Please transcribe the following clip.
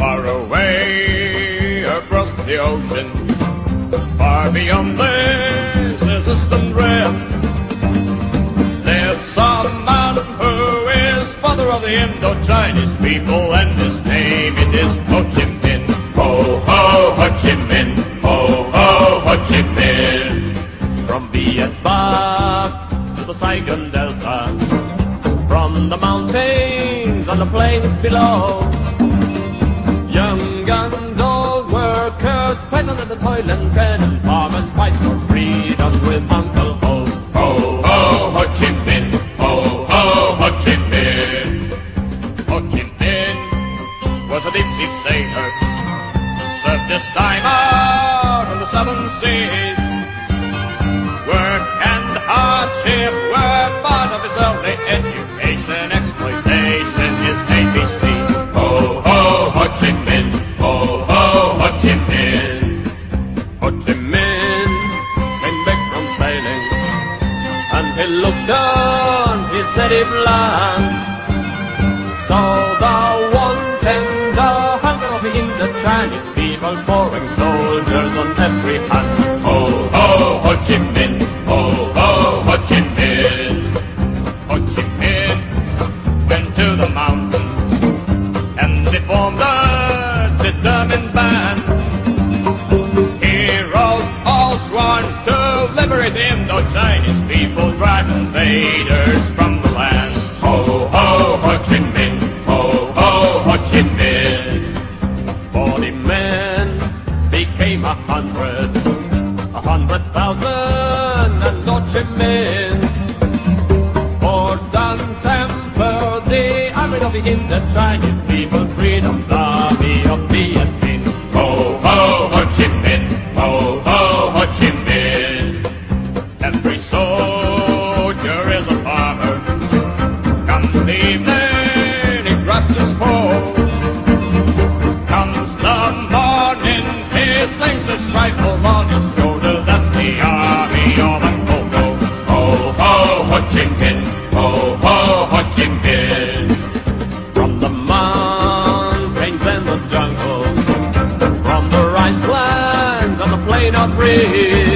far away across the ocean, far beyond this distant rim, lives a man who is father of the Indo-Chinese people, and his name it is Ho Chi Minh. Ho, ho, Ho Chi Minh. Ho, ho, Ho Chi Minh. From Viet Bac to the Saigon Delta, from the mountains and the plains below, young and old workers present at the toil and tread, and farmers fight for freedom with Uncle Ho. Ho, ho, Ho Chi Minh. Ho, ho, Ho Chi Minh. Ho Chi Minh was a deep-sea sailor, served his time out on the seven seas. Work and hardship were part of his early education. Exploitation is ABC. Ho, ho, Ho Chi Minh. Ho, ho, Ho Chi Minh. Ho Chi Minh came back from sailing, and he looked on his native land. Saw the want and the hunger of the Indo-Chinese people, pouring soldiers on every hand. Ho, ho, Ho Chi Minh. Ho, ho, Ho Chi Minh. Ho Chi Minh went to the mountains, and they formed a determined band. Heroes all sworn to liberate the Indo-Chinese people, drive invaders from the land. Ho, ho, Ho Chi Minh. Ho, ho, Ho Chi Minh. 40 men became 100,000, and Ho Chi Minh forged and tempered the army of the Indo-Chinese people, freedom's army of Viet Minh. Ho, ho, Ho Chi Minh. Ho, ho, Ho Chi Minh. Every soldier is a farmer. Comes the evening, he grabs his hoe. Comes the morning, he slings his rifle on his shoulder. That's the army of Uncle Ho. Ho, ho, Ho Chi Minh. Ho, ho, Ho Chi Minh. From the mountains and the jungle, from the rice lands and the plain of reeds,